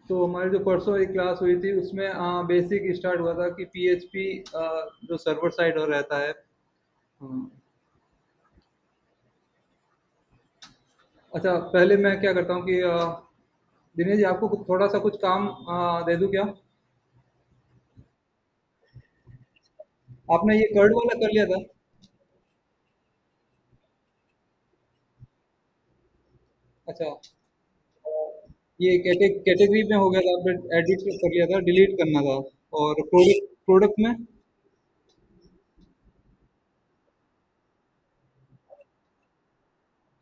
तो हमारी जो परसों एक क्लास हुई थी उसमें बेसिक स्टार्ट हुआ था कि पीएचपी जो सर्वर साइड और रहता है। हाँ। अच्छा, पहले मैं क्या करता हूँ कि दिनेश जी आपको थोड़ा सा कुछ काम दे दूँ क्या? आपने ये कर्ड वाला कर लिया था? अच्छा। ये कैटेगरी में हो गया था, आपने एडिट कर लिया था, डिलीट करना था। और प्रोडक्ट प्रोडक्ट में?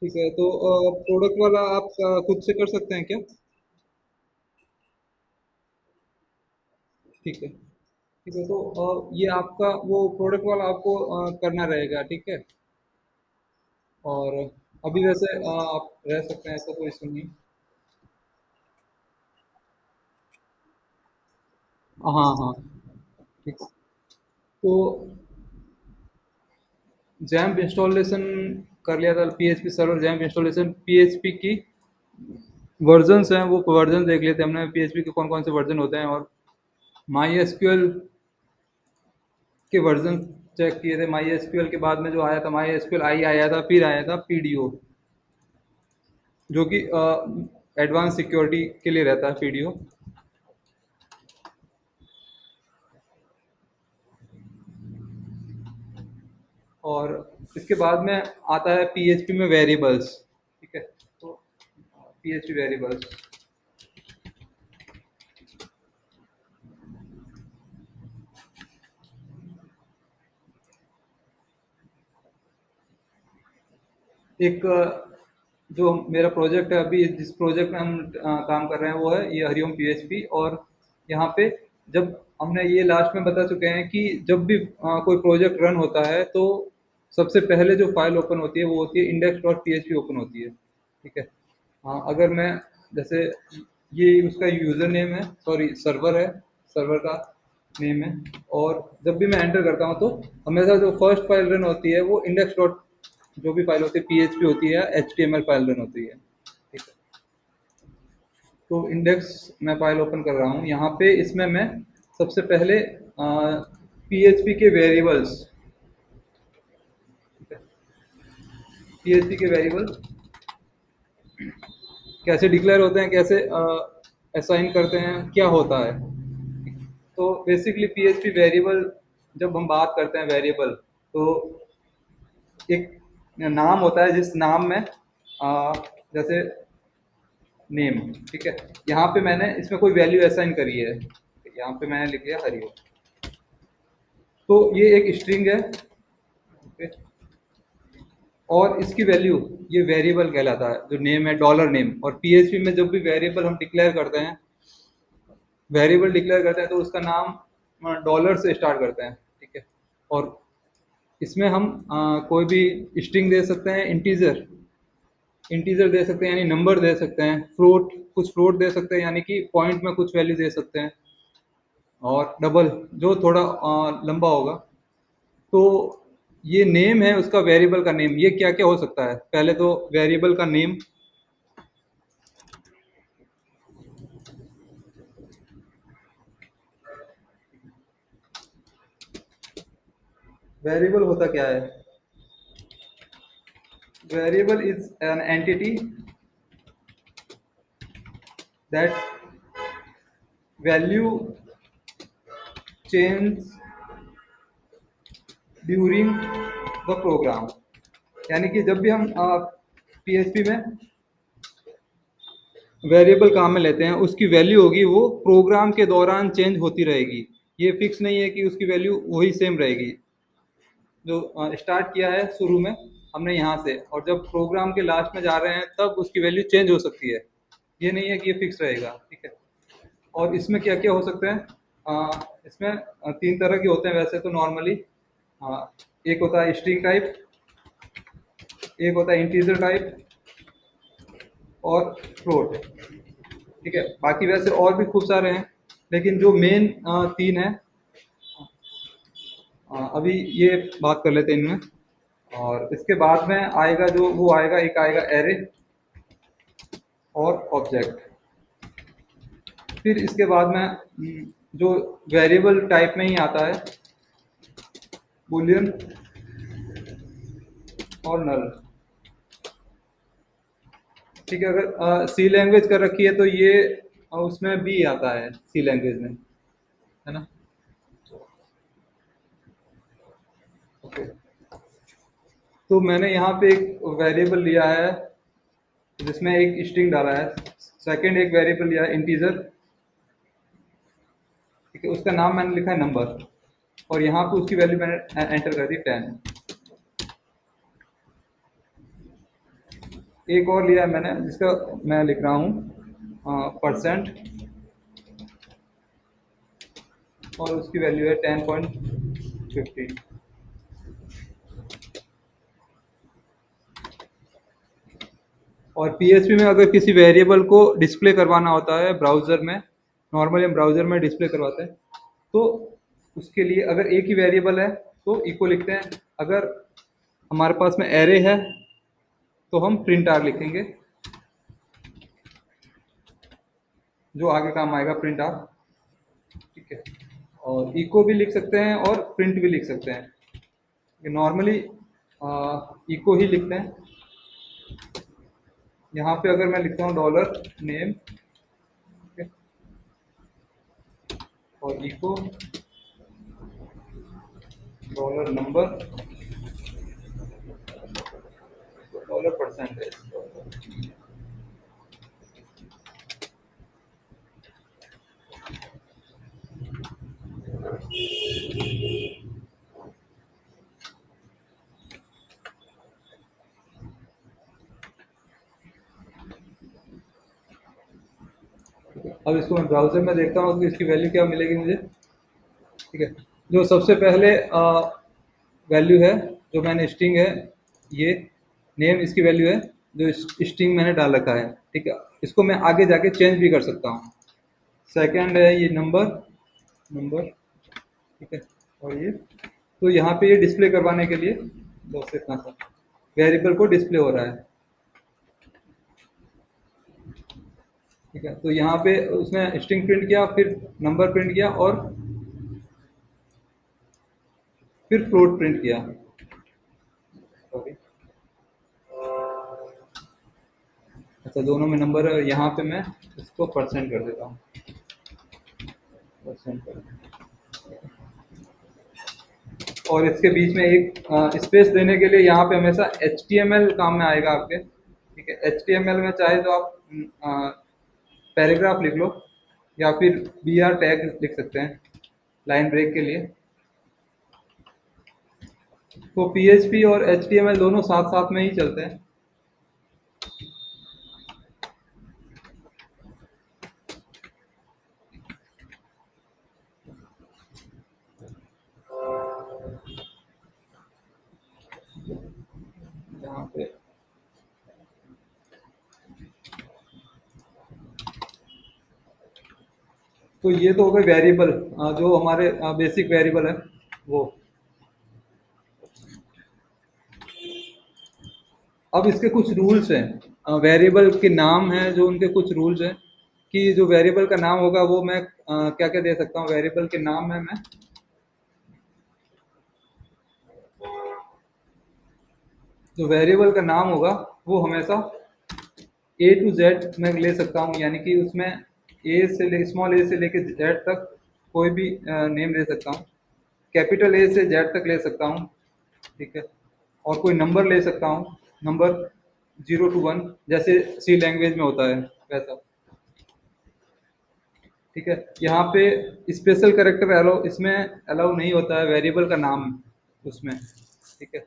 ठीक है, तो प्रोडक्ट वाला आप खुद से कर सकते हैं क्या? ठीक है। ठीक है, तो ये आपका वो प्रोडक्ट वाला आपको करना रहेगा, ठीक है। और अभी वैसे आप रह सकते हैं, ऐसा कोई इशू नहीं। हाँ हाँ। ठीक है। तो जैम्प इंस्टॉलेशन कर लिया था, PHP server XAMPP installation, PHP की वर्जन्स हैं वो वर्जन देख लेते हैं हमने, पीएचपी के कौन कौन से वर्जन होते हैं। और माई एसक्यूएल के वर्जन चेक किए थे। माई एसक्यूएल के बाद में जो आया था, माई एसक्यूएल आई आया था, फिर आया था पीडीओ, जो कि एडवांस सिक्योरिटी के लिए रहता है पीडीओ। और इसके बाद में आता है पीएचपी में वेरिएबल्स। ठीक है, तो पीएचपी वेरिएबल्स, एक जो मेरा प्रोजेक्ट है अभी, जिस प्रोजेक्ट में हम काम कर रहे हैं वो है ये हरिओम पीएचपी। और यहाँ पे जब हमने ये लास्ट में बता चुके हैं कि जब भी कोई प्रोजेक्ट रन होता है तो सबसे पहले जो फाइल ओपन होती है वो होती है इंडेक्स डॉट पी ओपन होती है। ठीक है। हाँ, अगर मैं जैसे ये उसका यूज़र नेम है, सॉरी सर्वर है, सर्वर का नेम है। और जब भी मैं एंटर करता हूँ तो हमेशा जो फर्स्ट फाइल रन होती है वो इंडेक्स डॉट, जो भी फाइल होती है पीएचपी होती है, एचटीएमएल फाइल रन होती है। ठीक है। तो इंडेक्स मैं फाइल ओपन कर रहा हूँ यहाँ पे, इसमें मैं सबसे पहले पीएचपी के वेरिएबल्स, पीएचपी के वेरिएबल कैसे डिक्लेयर होते हैं, कैसे असाइन करते हैं, क्या होता है। तो बेसिकली पीएचपी वेरिएबल, जब हम बात करते हैं वेरिएबल, तो एक नाम होता है जिस नाम में जैसे नेम, ठीक है। यहाँ पे मैंने इसमें कोई वैल्यू असाइन करी है, यहाँ पे मैंने लिख दिया हरिओम। तो ये एक स्ट्रिंग है, ठीक है। और इसकी वैल्यू ये वेरिएबल कहलाता है, जो नेम है डॉलर नेम। और पीएचपी में जब भी वेरिएबल हम डिक्लेयर करते हैं, वेरिएबल डिक्लेयर करते हैं तो उसका नाम डॉलर से स्टार्ट करते हैं, ठीक है। और इसमें हम कोई भी स्ट्रिंग दे सकते हैं, इंटीजर इंटीजर दे सकते हैं यानी नंबर दे सकते हैं, फ्लोट कुछ फ्लोट दे सकते हैं यानी कि पॉइंट में कुछ वैल्यू दे सकते हैं, और डबल जो थोड़ा लंबा होगा। तो ये नेम है उसका, वेरिएबल का नेम, ये क्या क्या हो सकता है, पहले तो वेरिएबल का नेम। वेरिएबल होता क्या है? Variable is an entity that value change during the program. यानी कि जब भी हम पीएचपी में वेरिएबल काम में लेते हैं, उसकी वैल्यू होगी वो प्रोग्राम के दौरान चेंज होती रहेगी। ये फिक्स नहीं है कि उसकी वैल्यू वही सेम रहेगी। जो स्टार्ट किया है शुरू में हमने यहाँ से, और जब प्रोग्राम के लास्ट में जा रहे हैं तब उसकी वैल्यू चेंज हो सकती है। ये नहीं है कि ये फिक्स रहेगा, ठीक है। और इसमें क्या क्या हो सकते हैं? इसमें तीन तरह के होते हैं वैसे तो नॉर्मली। एक होता है स्ट्रिंग टाइप, एक होता है इंटीजर टाइप, और फ्लोट। ठीक है, बाकी वैसे और भी खूब सारे हैं, लेकिन जो मेन तीन है अभी ये बात कर लेते हैं इनमें। और इसके बाद में आएगा जो वो आएगा, एक आएगा एरे और ऑब्जेक्ट। फिर इसके बाद में जो वेरिएबल टाइप में ही आता है, बूलियन और नल। ठीक है, अगर सी लैंग्वेज कर रखी है तो ये उसमें भी आता है सी लैंग्वेज में, है ना। ओके, तो मैंने यहाँ पे एक वेरिएबल लिया है जिसमें एक स्ट्रिंग डाला है, सेकंड एक वेरिएबल लिया है इंटीजर, ठीक है, उसका नाम मैंने लिखा है नंबर, और यहाँ पे उसकी वैल्यू मैंने एंटर कर दी 10। एक और लिया है मैंने जिसका मैं लिख रहा हूँ परसेंट, और उसकी वैल्यू है 10.50। और पीएचपी में अगर किसी वेरिएबल को डिस्प्ले करवाना होता है ब्राउज़र में, नॉर्मली हम ब्राउज़र में डिस्प्ले करवाते हैं, तो उसके लिए अगर एक ही वेरिएबल है तो इको लिखते हैं, अगर हमारे पास में एरे है तो हम प्रिंट आर लिखेंगे, जो आगे काम आएगा प्रिंट आर, ठीक है। और इको भी लिख सकते हैं और प्रिंट भी लिख सकते हैं, नॉर्मली इको ही लिखते हैं। यहाँ पे अगर मैं लिखता हूँ डॉलर नेम, और echo dollar number, dollar percentage. अब इसको मैं ब्राउज़र में देखता हूँ कि इसकी वैल्यू क्या मिलेगी मुझे, ठीक है। जो सबसे पहले वैल्यू है, जो मैंने स्ट्रिंग है, ये नेम इसकी वैल्यू है, जो स्ट्रिंग मैंने डाल रखा है, ठीक है। इसको मैं आगे जाके चेंज भी कर सकता हूँ। सेकंड है ये नंबर, नंबर, ठीक है। और ये तो यहाँ पे ये डिस्प्ले करवाने के लिए बस इतना सा वेरिएबल को डिस्प्ले हो रहा है, ठीक है। तो यहाँ पे उसने स्ट्रिंग प्रिंट किया, फिर नंबर प्रिंट किया, और फिर फ्लोट प्रिंट किया, सॉरी। अच्छा, दोनों में नंबर है, यहाँ पे मैं इसको परसेंट कर देता हूँ, परसेंट कर। और इसके बीच में एक स्पेस देने के लिए यहाँ पे हमेशा HTML काम में आएगा आपके, ठीक है। HTML में चाहे तो आप पैराग्राफ लिख लो, या फिर BR टैग लिख सकते हैं लाइन ब्रेक के लिए। तो PHP और HTML दोनों साथ साथ में ही चलते हैं। यहाँ पे तो ये तो हो गए वेरिएबल, जो हमारे बेसिक वेरिएबल है वो। अब इसके कुछ रूल्स हैं, वेरिएबल के नाम हैं जो उनके कुछ रूल्स हैं, कि जो वेरिएबल का नाम होगा वो मैं क्या क्या दे सकता हूँ वेरिएबल के नाम में मैं, जो वेरिएबल का नाम होगा वो हमेशा A to Z मैं ले सकता हूँ, यानी कि उसमें स्मॉल ए से लेके जेड तक कोई भी नेम ले सकता हूँ, कैपिटल ए से जेड तक ले सकता हूँ, ठीक है। और कोई नंबर ले सकता हूँ, नंबर 0 to 1, जैसे सी लैंग्वेज में होता है वैसा, ठीक है। यहाँ पे स्पेशल कैरेक्टर अलाउ, इसमें अलाउ नहीं होता है वेरिएबल का नाम उसमें, ठीक है।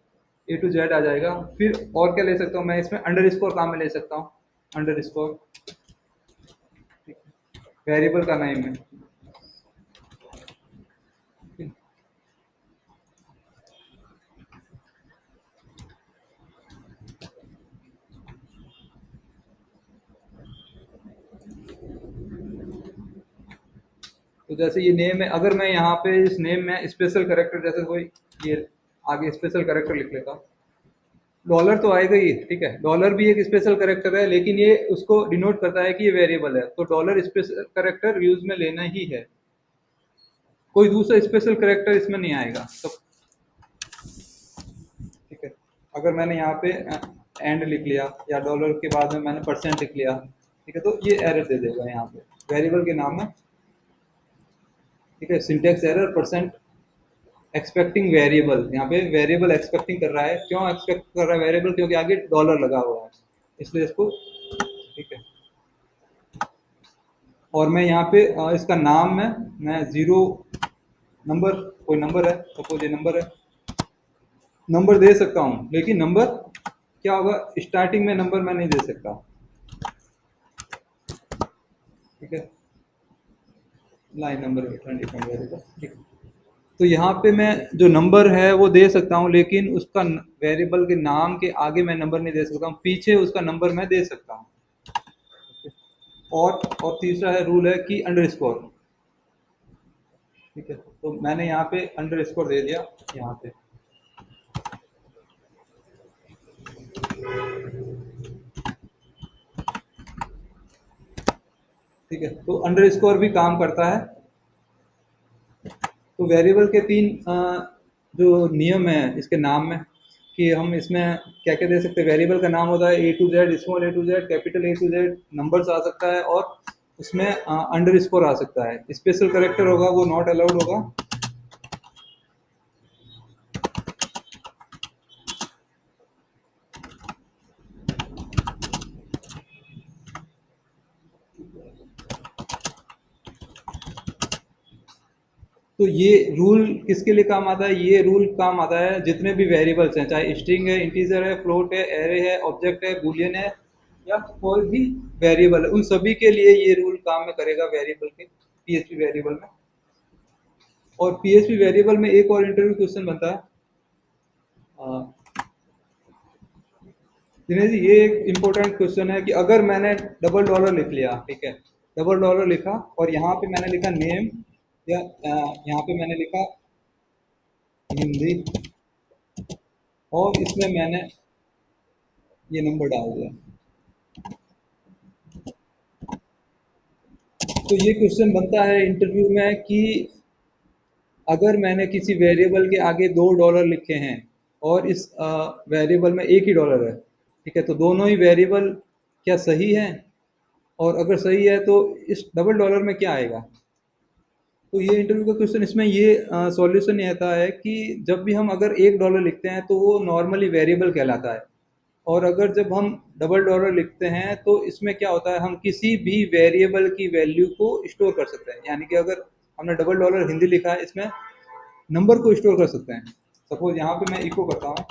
A to Z आ जाएगा। फिर और क्या ले सकता हूँ मैं, इसमें अंडर स्कोर काम में ले सकता हूँ, अंडर स्कोर, वेरिएबल का नाम है। तो जैसे ये नेम है, अगर मैं यहाँ पे इस नेम में स्पेशल कैरेक्टर, जैसे कोई ये आगे स्पेशल कैरेक्टर लिख लेता हूँ, डॉलर तो आएगा ही, ठीक है, डॉलर भी एक स्पेशल कैरेक्टर है, लेकिन ये उसको डिनोट करता है कि ये वेरिएबल है, तो डॉलर स्पेशल कैरेक्टर यूज में लेना ही है, कोई दूसरा स्पेशल कैरेक्टर इसमें नहीं आएगा। तो ठीक है, अगर मैंने यहाँ पे एंड लिख लिया या डॉलर के बाद में मैंने परसेंट लिख लिया, ठीक है, तो ये एरर दे देगा यहाँ पे वेरिएबल के नाम में। ठीक है, syntax error, percent expecting variable, यहाँ पे वेरिएबल एक्सपेक्टिंग कर रहा है। क्यों एक्सपेक्ट कर रहा है वेरिएबल? क्योंकि आगे डॉलर लगा हुआ है, इसलिए इसको, ठीक है। और मैं यहाँ पे इसका नाम में मैं जीरो नंबर, कोई नंबर है, सपोज ये नंबर है, नंबर दे सकता हूँ, लेकिन नंबर क्या होगा, स्टार्टिंग में नंबर मैं नहीं दे सकता, ठीक है, line number return different variable, ठीक है। तो यहाँ पे मैं जो नंबर है वो दे सकता हूँ, लेकिन उसका वेरिएबल के नाम के आगे मैं नंबर नहीं दे सकता हूँ, पीछे उसका नंबर मैं दे सकता हूँ। और तीसरा है रूल है कि अंडरस्कोर, ठीक है, तो मैंने यहाँ पे अंडरस्कोर दे दिया यहाँ पे, ठीक है, तो अंडरस्कोर भी काम करता है। तो वेरिएबल के तीन जो नियम है इसके नाम में, कि हम इसमें क्या क्या दे सकते हैं। वेरिएबल का नाम होता है A to Z, small A to Z, capital A to Z, numbers आ सकता है, और उसमें अंडरस्कोर आ सकता है। स्पेशल कैरेक्टर होगा वो नॉट अलाउड होगा। तो ये रूल किसके लिए काम आता है? ये रूल काम आता है जितने भी वेरिएबल्स हैं, चाहे स्ट्रिंग है, इंटीजर है, फ्लोट है, एरे है, ऑब्जेक्ट है, बूलियन है, या कोई भी वेरिएबल है, उन सभी के लिए ये रूल काम में करेगा वेरिएबल के, पीएचपी वेरिएबल में। और पीएचपी वेरिएबल में एक और इंटरव्यू क्वेश्चन बनता है दिनेश जी, ये एक इम्पोर्टेंट क्वेश्चन है कि अगर मैंने डबल डॉलर लिख लिया, ठीक है, डबल डॉलर लिखा और यहाँ पे मैंने लिखा नेम, या यहाँ पे मैंने लिखा हिंदी, और इसमें मैंने ये नंबर डाल दिया, तो ये क्वेश्चन बनता है इंटरव्यू में कि अगर मैंने किसी वेरिएबल के आगे $2 लिखे हैं और इस वेरिएबल में एक ही डॉलर है, ठीक है, तो दोनों ही वेरिएबल क्या सही है? और अगर सही है तो इस डबल डॉलर में क्या आएगा? तो ये इंटरव्यू का क्वेश्चन, इसमें ये सॉल्यूशन ये आता है कि जब भी हम अगर $1 लिखते हैं तो वो नॉर्मली वेरिएबल कहलाता है, और अगर जब हम डबल डॉलर लिखते हैं तो इसमें क्या होता है, हम किसी भी वेरिएबल की वैल्यू को स्टोर कर सकते हैं। यानी कि अगर हमने डबल डॉलर हिंदी लिखा है, इसमें नंबर को स्टोर कर सकते हैं। सपोज यहाँ पे मैं इको करता हूँ,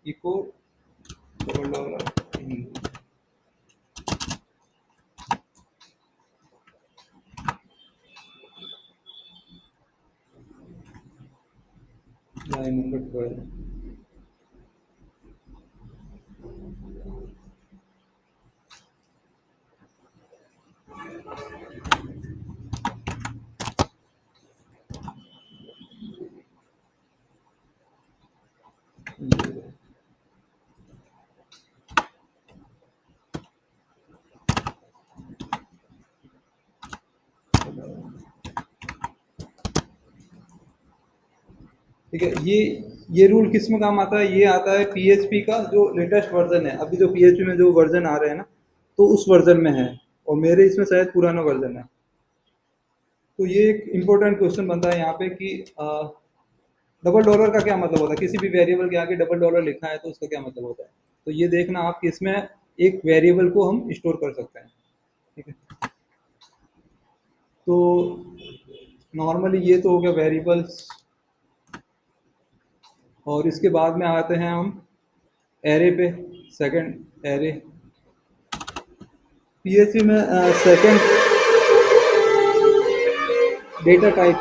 echo double dollar Hindi, line number 12, ठीक है। ये रूल किस में काम आता है? ये आता है पीएचपी का जो लेटेस्ट वर्जन है, अभी जो पीएचपी में जो वर्जन आ रहे हैं ना, तो उस वर्जन में है, और मेरे इसमें शायद पुराना वर्जन है। तो ये एक इम्पोर्टेंट क्वेश्चन बनता है यहाँ पे कि डबल डॉलर का क्या मतलब होता है, किसी भी वेरिएबल के आगे डबल डॉलर लिखा है तो उसका क्या मतलब होता है। तो ये देखना आप कि इसमें एक वेरिएबल को हम स्टोर कर सकते हैं, ठीक है। तो नॉर्मली ये तो हो गया वेरिएबल्स, और इसके बाद में आते हैं हम एरे पे। सेकंड एरे, पीएचपी में सेकंड डेटा टाइप,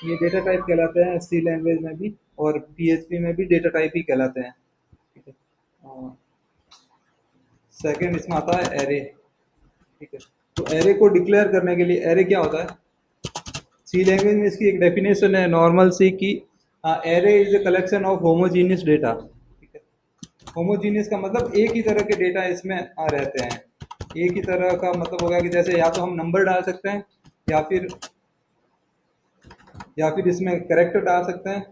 ये डेटा टाइप कहलाते हैं सी लैंग्वेज में भी, और पीएचपी में भी डेटा टाइप ही कहलाते हैं, ठीक है। सेकंड इसमें आता है एरे, ठीक है। तो एरे को डिक्लेयर करने के लिए, एरे क्या होता है? सी लैंग्वेज में इसकी एक डेफिनेशन है नॉर्मल सी, कि array is a collection of homogeneous data, ठीक है। होमोजीनियस का मतलब एक ही तरह के डेटा इसमें आ रहते हैं। एक ही तरह का मतलब होगा कि जैसे या तो हम नंबर डाल सकते हैं या फिर इसमें कैरेक्टर डाल सकते हैं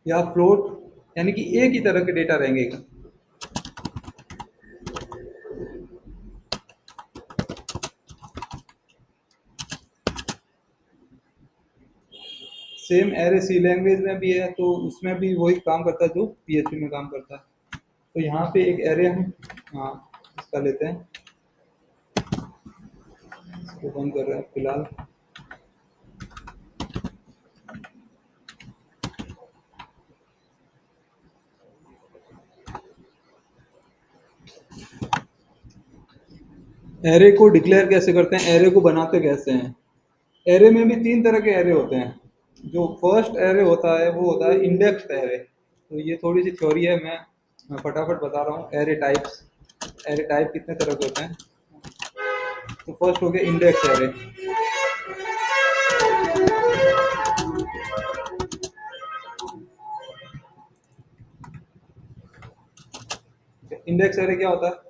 या फ्लोट, यानी कि एक ही तरह के डेटा रहेंगे। सेम एरे सी लैंग्वेज में भी है, तो उसमें भी वही काम करता है जो पीएचपी में काम करता है। तो यहाँ पे एक एरे हम हाँ इसका लेते हैं, इसको बंद कर रहे हैं फिलहाल। एरे को डिक्लेयर कैसे करते हैं, एरे को बनाते कैसे हैं? एरे में भी तीन तरह के एरे होते हैं। जो फर्स्ट एरे होता है वो होता है इंडेक्स एरे। तो ये थोड़ी सी थ्योरी है, मैं फटाफट बता रहा हूँ। एरे टाइप्स, एरे टाइप कितने तरह के होते हैं? तो फर्स्ट हो गया इंडेक्स एरे। इंडेक्स एरे क्या होता है?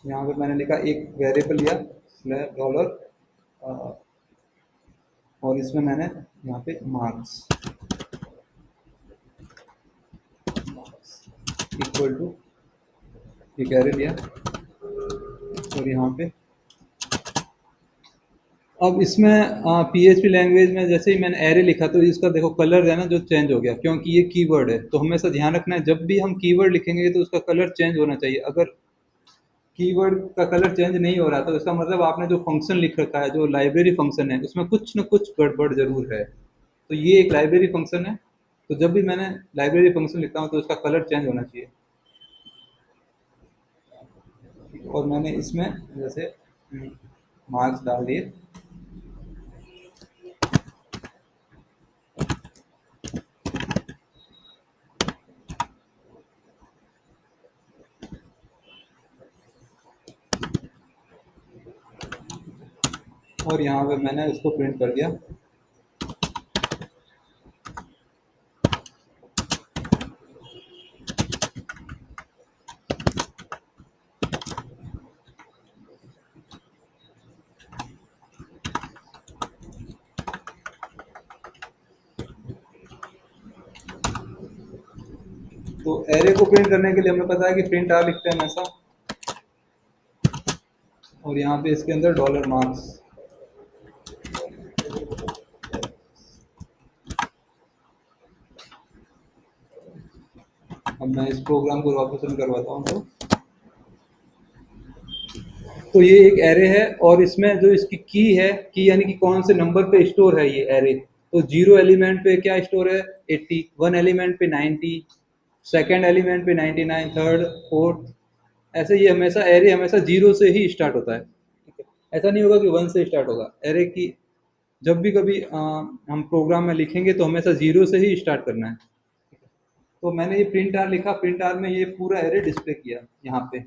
यहाँ पे मैंने लिखा एक वेरिएबल लिया स्लैश डॉलर, और इसमें मैंने यहाँ पे मार्क्स इक्वल टू एक एरे लिया, और यहाँ पे अब इसमें पीएचपी लैंग्वेज में जैसे ही मैंने एरे लिखा तो इसका देखो कलर है ना जो चेंज हो गया, क्योंकि ये कीवर्ड है। तो हमेशा ध्यान रखना है जब भी हम कीवर्ड लिखेंगे तो उसका कलर चेंज होना चाहिए। अगर कीवर्ड का कलर चेंज नहीं हो रहा तो इसका मतलब आपने जो फंक्शन लिख रखा है, जो लाइब्रेरी फंक्शन है, उसमें कुछ न कुछ गड़बड़ जरूर है। तो ये एक लाइब्रेरी फंक्शन है, तो जब भी मैंने लाइब्रेरी फंक्शन लिखता हूँ तो उसका कलर चेंज होना चाहिए। और मैंने इसमें जैसे मार्क्स डाल दिए, और यहाँ पे मैंने उसको प्रिंट कर दिया। तो एरे को प्रिंट करने के लिए हमें पता है कि प्रिंट आर लिखते हैं हमेशा, और यहाँ पे इसके अंदर डॉलर मार्क्स। अब मैं इस प्रोग्राम को वापस रन करवाता हूँ। तो ये एक एरे है, और इसमें जो इसकी की है, की यानी कि कौन से नंबर पे स्टोर है ये एरे। तो जीरो एलिमेंट पे क्या स्टोर है? 80, वन एलिमेंट पे 90, सेकेंड एलिमेंट पे 99, थर्ड, फोर्थ, ऐसे ये हमेशा एरे हमेशा जीरो से ही स्टार्ट होता है। ठीक है, ऐसा नहीं होगा कि वन से स्टार्ट होगा एरे की। जब भी कभी हम प्रोग्राम में लिखेंगे तो हमेशा जीरो से ही स्टार्ट करना है। तो मैंने ये प्रिंट आर लिखा, प्रिंट आर में ये पूरा एरे डिस्प्ले किया यहाँ पे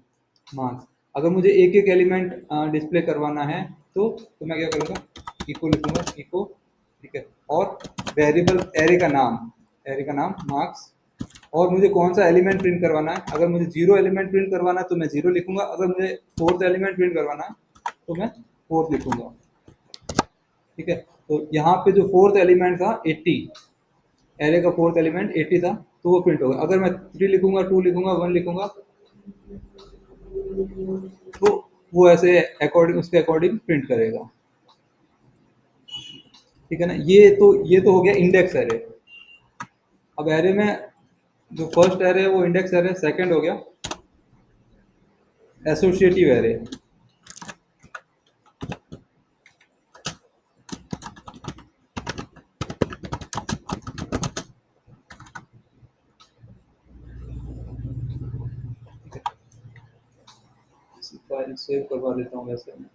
मार्क्स। अगर मुझे एक एक एलिमेंट डिस्प्ले करवाना है तो मैं क्या करूँगा, इको लिखूंगा, इको। ठीक है, और वेरिएबल एरे का नाम मार्क्स, और मुझे कौन सा एलिमेंट प्रिंट करवाना है। अगर मुझे जीरो एलिमेंट प्रिंट करवाना है तो मैं जीरो लिखूंगा, अगर मुझे फोर्थ एलिमेंट प्रिंट करवाना है तो मैं फोर्थ लिखूंगा। ठीक है, तो यहाँ पे जो फोर्थ एलिमेंट था 80, एरे का फोर्थ एलिमेंट 80 था, तो वो प्रिंट होगा। अगर मैं 3 लिखूंगा, 2 लिखूंगा, 1 लिखूंगा, तो वो ऐसे अकॉर्डिंग उसके अकॉर्डिंग प्रिंट करेगा। ठीक है ना, ये तो हो गया इंडेक्स एरे। अब एरे में जो फर्स्ट एरे है वो इंडेक्स एरे, सेकंड हो गया एसोसिएटिव एरे। फाइल सेव करवा देता हूँ वैसे मैं।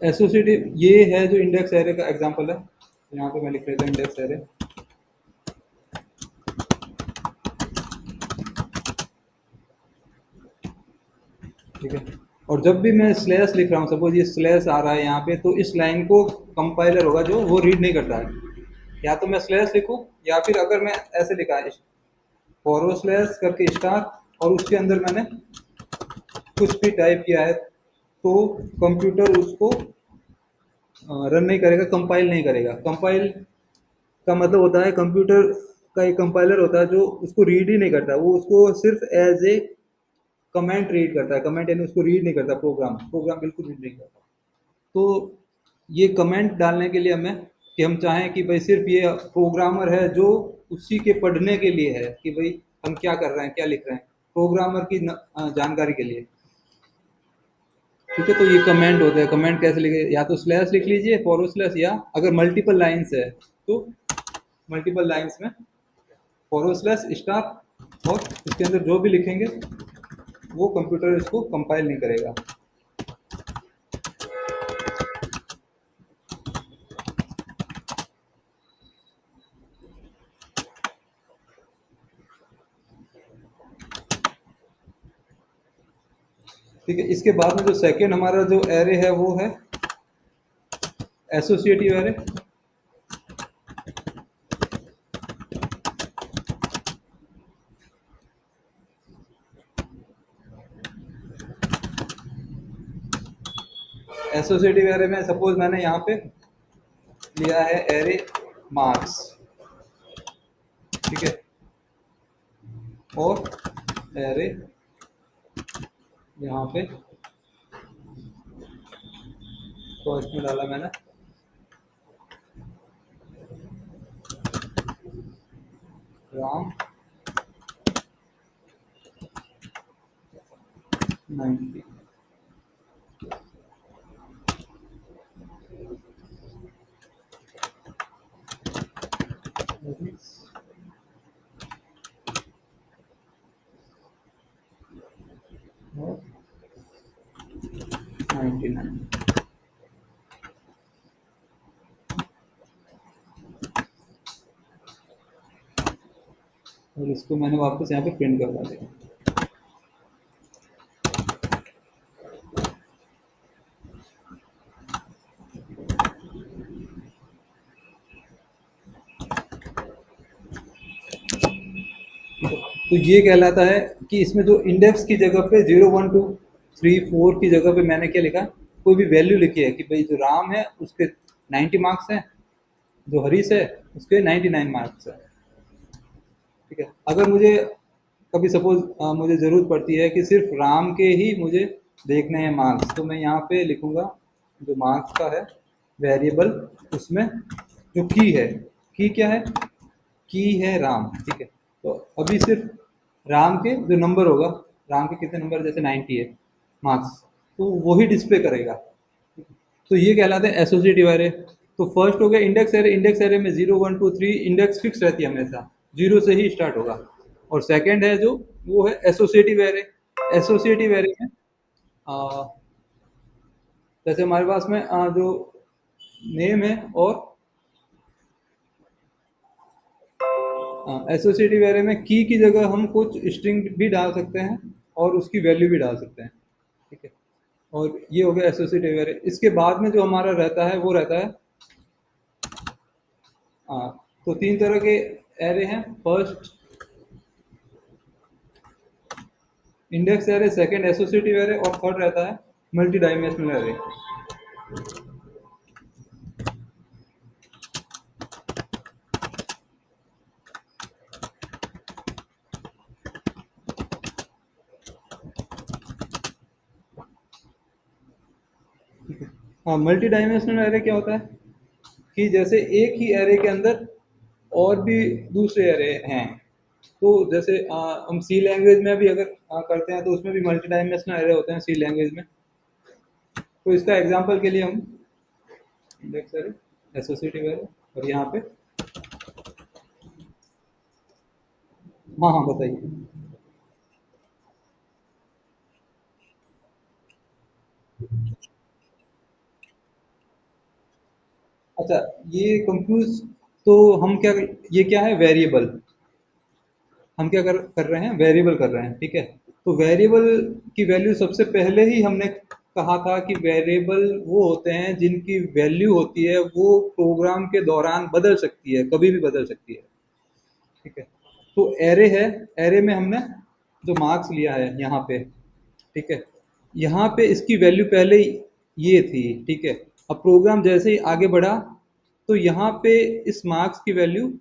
एसोसिएटिव ये है जो इंडेक्स एरे का एग्जांपल है। यहाँ पे मैं लिख लेता हूँ इंडेक्स एरे। ठीक है। और जब भी मैं स्लैश लिख रहा हूँ, सपोज ये स्लैश आ रहा है यहाँ पे, तो इस लाइन को कंपाइलर होगा जो वो रीड नहीं करता है। या तो मैं स्लैश लिखूँ, या फिर अगर मैं ऐसे लिखा है फॉरवर्ड स्लैश करके स्टार, और उसके अंदर मैंने कुछ भी टाइप किया है, तो कंप्यूटर उसको रन नहीं करेगा, कंपाइल नहीं करेगा। कंपाइल का मतलब होता है, कंप्यूटर का एक कंपाइलर होता है जो उसको रीड ही नहीं करता, वो उसको सिर्फ एज ए कमेंट रीड करता है। कमेंट यानी उसको रीड नहीं करता, प्रोग्राम प्रोग्राम बिल्कुल रीड नहीं करता। तो ये कमेंट डालने के लिए हमें, कि हम चाहें कि भाई सिर्फ ये प्रोग्रामर है जो उसी के पढ़ने के लिए है, कि भाई हम क्या कर रहे हैं, क्या लिख रहे हैं, प्रोग्रामर की जानकारी के लिए। ठीक है, तो ये कमेंट होते हैं। कमेंट कैसे लिखे, या तो स्लैश लिख लीजिए, फॉरवर्ड स्लैश, या अगर मल्टीपल लाइन्स है तो मल्टीपल लाइन्स में फॉरवर्ड स्लैश स्टार, और इसके अंदर जो भी लिखेंगे वो कंप्यूटर इसको कंपाइल नहीं करेगा। ठीक है, इसके बाद में जो सेकेंड हमारा जो एरे है वो है एसोसिएटिव एरे। एसोसिएटिव एरे में सपोज मैंने यहाँ पे लिया है एरे मार्क्स, ठीक है, और एरे यहाँ पे फर्स्ट में डाला मैंने राम 90। और 99। और इसको मैंने वापस यहाँ पे प्रिंट करवा दिया। तो ये कहलाता है कि इसमें जो इंडेक्स की जगह पे 0 1 2 3 4 की जगह पे मैंने क्या लिखा, कोई भी वैल्यू लिखी है, कि भाई जो राम है उसके 90 मार्क्स हैं, जो हरीश है उसके 99 मार्क्स है। ठीक है, अगर मुझे कभी सपोज मुझे ज़रूरत पड़ती है कि सिर्फ राम के ही मुझे देखने हैं मार्क्स, तो मैं यहाँ पे लिखूँगा जो मार्क्स का है वेरिएबल, उसमें जो की है, की क्या है, की है राम। ठीक है, तो अभी सिर्फ राम के जो नंबर होगा, राम के कितने नंबर, जैसे 90 है मार्क्स, तो वही डिस्प्ले करेगा। तो ये कहलाते हैं एसोसिएटिव एरे। तो फर्स्ट हो गया इंडेक्स एरे। इंडेक्स एरे में 0 1 2 3 इंडेक्स फिक्स रहती है, हमेशा 0 से ही स्टार्ट होगा। और सेकंड है जो, वो है एसोसिएटिव एरे। एसोसिएटिव एरे में आ, जैसे हमारे पास में जो नेम है, और एसोसिएटिव एरे में की जगह हम कुछ स्ट्रिंग भी डाल सकते हैं, और उसकी वैल्यू भी डाल सकते हैं। ठीक है, और ये हो गया एसोसिएटिव एरे। इसके बाद में जो हमारा रहता है वो रहता है, हाँ, तो तीन तरह के एरे हैं। First index array, second associative array, और थर्ड रहता है मल्टी डायमेंशनल एरे। हाँ, मल्टी डायमेंशनल एरे क्या होता है, कि जैसे एक ही एरे के अंदर और भी दूसरे एरे हैं। तो जैसे हम सी लैंग्वेज में भी अगर करते हैं, तो उसमें भी मल्टी डायमेंशनल एरे होते हैं सी लैंग्वेज में। तो इसका एग्जांपल के लिए हम इंडेक्स एरे, एसोसिएटिव एरे, और यहाँ पे, हाँ हाँ बताइए। अच्छा, ये कंफ्यूज, तो हम क्या, ये क्या है वेरिएबल, हम क्या कर कर रहे हैं, वेरिएबल कर रहे हैं। ठीक है, तो वेरिएबल की वैल्यू सबसे पहले ही हमने कहा था कि वेरिएबल वो होते हैं जिनकी वैल्यू होती है वो प्रोग्राम के दौरान बदल सकती है, कभी भी बदल सकती है। ठीक है, तो एरे है, एरे में हमने जो मार्क्स लिया है यहाँ पे, ठीक है, यहाँ पे इसकी वैल्यू पहले ये थी। ठीक है, अब प्रोग्राम जैसे ही आगे बढ़ा तो यहाँ पे इस मार्क्स की वैल्यू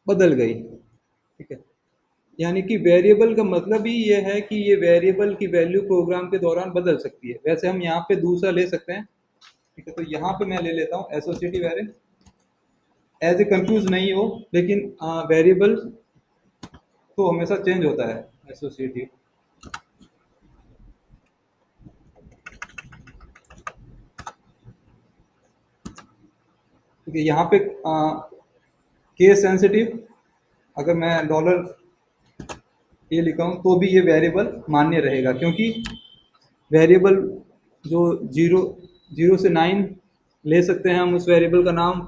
बदल गई। ठीक है, यानी कि वेरिएबल का मतलब ही ये है कि ये वेरिएबल की वैल्यू प्रोग्राम के दौरान बदल सकती है। वैसे हम यहाँ पे दूसरा ले सकते हैं। ठीक है, तो यहाँ पे मैं ले लेता हूँ एसोसिएटिव एरे, एज ए कंफ्यूज नहीं हो, लेकिन वेरिएबल तो हमेशा चेंज होता है एसोसिएटिव। ठीक है, यहाँ पे केस सेंसिटिव, अगर मैं डॉलर ये लिखा हूँ तो भी ये वेरिएबल मान्य रहेगा, क्योंकि वेरिएबल जो जीरो जीरो से 9 ले सकते हैं हम, उस वेरिएबल का नाम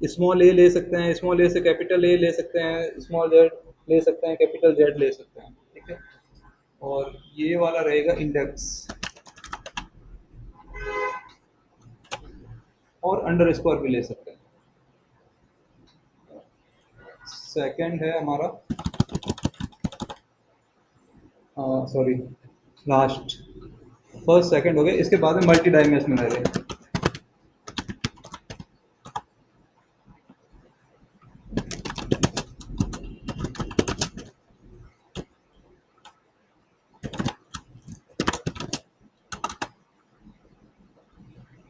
स्मॉल ए ले सकते हैं, स्मॉल ए से कैपिटल ए ले सकते हैं, स्मॉल जेड ले सकते हैं, कैपिटल जेड ले सकते हैं। ठीक है, और ये वाला रहेगा इंडेक्स, और अंडर स्कोर भी ले सकते हैं। सेकंड है हमारा, सॉरी, लास्ट, फर्स्ट सेकंड हो गए, इसके बाद में मल्टी डायमेंशनल एरे।